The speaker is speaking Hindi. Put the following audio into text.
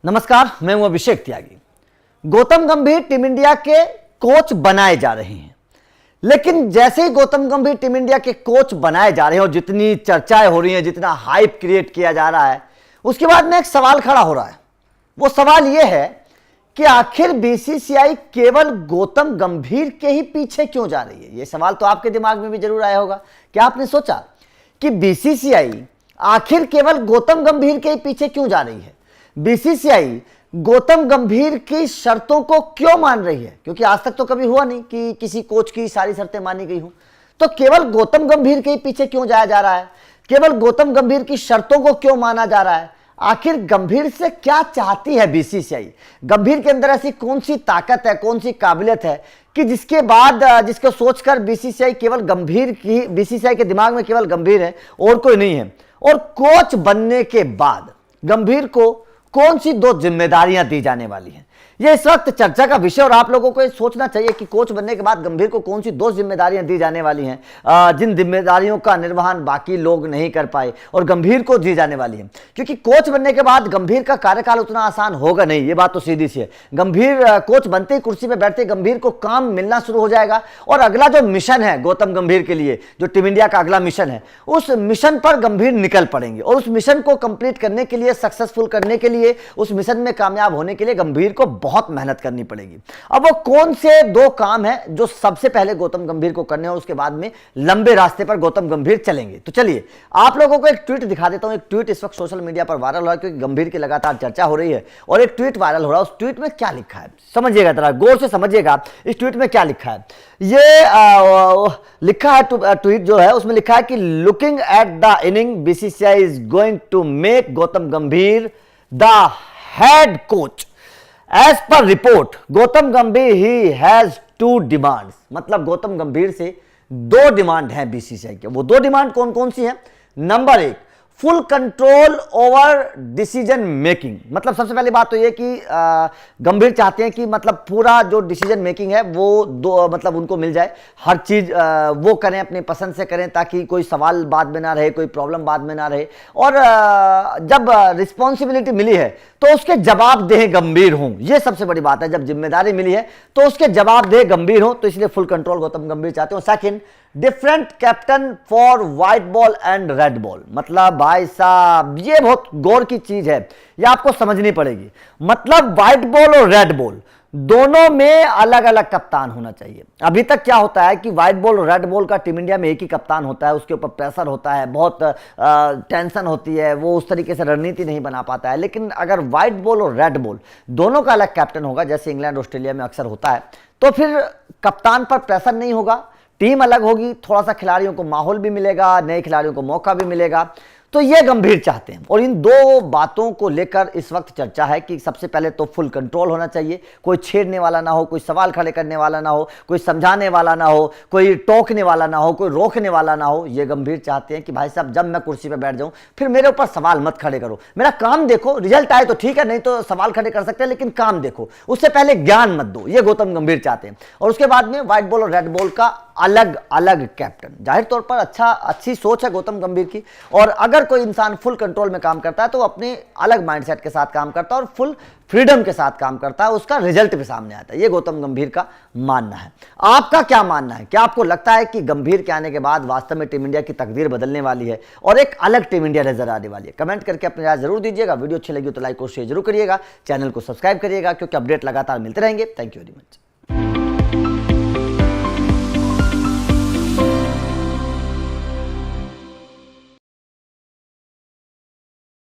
नमस्कार, मैं हूं अभिषेक त्यागी। गौतम गंभीर टीम इंडिया के कोच बनाए जा रहे हैं, लेकिन जैसे ही गौतम गंभीर टीम इंडिया के कोच बनाए जा रहे हैं और जितनी चर्चाएं हो रही हैं, जितना हाइप क्रिएट किया जा रहा है, उसके बाद में एक सवाल खड़ा हो रहा है। वो सवाल यह है कि आखिर बीसीसीआई केवल गौतम गंभीर के ही पीछे क्यों जा रही है। यह सवाल तो आपके दिमाग में भी जरूर आया होगा। क्या आपने सोचा कि बीसीसीआई आखिर केवल गौतम गंभीर के ही पीछे क्यों जा रही है? बीसीसीआई गौतम गंभीर की शर्तों को क्यों मान रही है? क्योंकि आज तक तो कभी हुआ नहीं कि किसी कोच की सारी शर्तें मानी गई हो। तो केवल गौतम गंभीर के ही पीछे क्यों जाया जा रहा है? केवल गौतम गंभीर की शर्तों को क्यों माना जा रहा है? आखिर गंभीर से क्या चाहती है बीसीसीआई? गंभीर के अंदर ऐसी कौन सी ताकत है, कौन सी काबिलियत है कि जिसके बाद जिसको सोचकर बीसीसीआई केवल गंभीर की, बीसीसीआई के दिमाग में केवल गंभीर है और कोई नहीं है। और कोच बनने के बाद गंभीर को कौन सी दो जिम्मेदारियां दी जाने वाली हैं, यह इस वक्त चर्चा का विषय। और आप लोगों को सोचना चाहिए कि कोच बनने के बाद गंभीर को कौन सी दो जिम्मेदारियां दी जाने वाली हैं, जिन जिम्मेदारियों का निर्वहन बाकी लोग नहीं कर पाए और गंभीर को दी जाने वाली है। क्योंकि कोच बनने के बाद गंभीर का कार्यकाल उतना आसान होगा नहीं, ये बात तो सीधी सी है। गंभीर कोच बनते ही, कुर्सी पर बैठते गंभीर को काम मिलना शुरू हो जाएगा और अगला जो मिशन है गौतम गंभीर के लिए, जो टीम इंडिया का अगला मिशन है, उस मिशन पर गंभीर निकल पड़ेंगे। और उस मिशन को कंप्लीट करने के लिए, सक्सेसफुल करने के लिए, उस मिशन में कामयाब होने के लिए गंभीर को बहुत मेहनत करनी पड़ेगी। अब वो कौन से दो काम है जो सबसे पहले गौतम गंभीर को करने और उसके बाद में लंबे रास्ते पर गौतम गंभीर चलेंगे? तो चलिए आप लोगों को एक ट्वीट दिखा देता हूं। एक ट्वीट इस वक्त सोशल मीडिया पर वायरल हो रहा है क्योंकि गंभीर की लगातार चर्चा हो रही है और एक ट्वीट वायरल हो रहा है। उस ट्वीट में क्या लिखा है समझिएगा, जरा गौर से समझिएगा इस ट्वीट में क्या लिखा है। ये लिखा है, ट्वीट जो है उसमें लिखा है कि looking at the inning BCCI is going to make Gautam Gambhir the head coach. As पर रिपोर्ट गौतम गंभीर ही हैज टू डिमांड्स। मतलब गौतम गंभीर से दो डिमांड है बीसीसीआई के। वो दो डिमांड कौन कौन सी है? नंबर एक, full control over decision making. मतलब सबसे पहली बात तो ये कि गंभीर चाहते हैं कि मतलब पूरा जो डिसीजन मेकिंग है वो दो, मतलब उनको मिल जाए। हर चीज वो करें, अपनी पसंद से करें, ताकि कोई सवाल बाद में ना रहे, कोई प्रॉब्लम बाद में ना रहे। और जब रिस्पॉन्सिबिलिटी मिली है तो उसके जवाबदेह गंभीर हों। ये सबसे बड़ी बात है। जब जिम्मेदारी मिली है तो उसके जवाबदेह गंभीर हों, तो इसलिए फुल कंट्रोल गौतम गंभीर चाहते हो। Second, different captain for white ball and red ball. मतलब भाई साहब ये बहुत गौर की चीज है, ये आपको समझनी पड़ेगी। मतलब व्हाइट बॉल और रेड बॉल दोनों में अलग अलग कप्तान होना चाहिए। अभी तक क्या होता है कि व्हाइट बॉल और रेड बॉल का टीम इंडिया में एक ही कप्तान होता है, उसके ऊपर प्रेशर होता है, बहुत टेंशन होती है, वो उस तरीके से रणनीति नहीं बना पाता है। लेकिन अगर व्हाइट बॉल और रेड बॉल दोनों का अलग कैप्टन होगा, जैसे इंग्लैंड ऑस्ट्रेलिया में अक्सर होता है, तो फिर कप्तान पर प्रेशर नहीं होगा, टीम अलग होगी, थोड़ा सा खिलाड़ियों को माहौल भी मिलेगा, नए खिलाड़ियों को मौका भी मिलेगा। तो ये गंभीर चाहते हैं। और इन दो बातों को लेकर इस वक्त चर्चा है कि सबसे पहले तो फुल कंट्रोल होना चाहिए, कोई छेड़ने वाला ना हो, कोई सवाल खड़े करने वाला ना हो, कोई समझाने वाला ना हो, कोई टोकने वाला ना हो, कोई रोकने वाला ना हो। ये गंभीर चाहते हैं कि भाई साहब जब मैं कुर्सी पर बैठ जाऊं फिर मेरे ऊपर सवाल मत खड़े करो, मेरा काम देखो, रिजल्ट आए तो ठीक है, नहीं तो सवाल खड़े कर सकते हैं, लेकिन काम देखो, उससे पहले ज्ञान मत दो। ये गौतम गंभीर चाहते हैं। और उसके बाद में व्हाइट बॉल और रेड बॉल का अलग अलग कैप्टन। जाहिर तौर पर अच्छी सोच है गौतम गंभीर की। और अगर कोई इंसान फुल कंट्रोल में काम करता है तो अपने अलग माइंडसेट के साथ काम करता है और फुल फ्रीडम के साथ काम करता है, उसका रिजल्ट भी सामने आता है। ये गौतम गंभीर का मानना है। आपका क्या मानना है? क्या आपको लगता है कि गंभीर के आने के बाद वास्तव में टीम इंडिया की तकदीर बदलने वाली है और एक अलग टीम इंडिया नजर आने वाली है? कमेंट करके अपनी राय जरूर दीजिएगा। वीडियो अच्छी लगी तो लाइक और शेयर जरूर करिएगा, चैनल को सब्सक्राइब करिएगा, क्योंकि अपडेट लगातार मिलते रहेंगे। Thank you very much.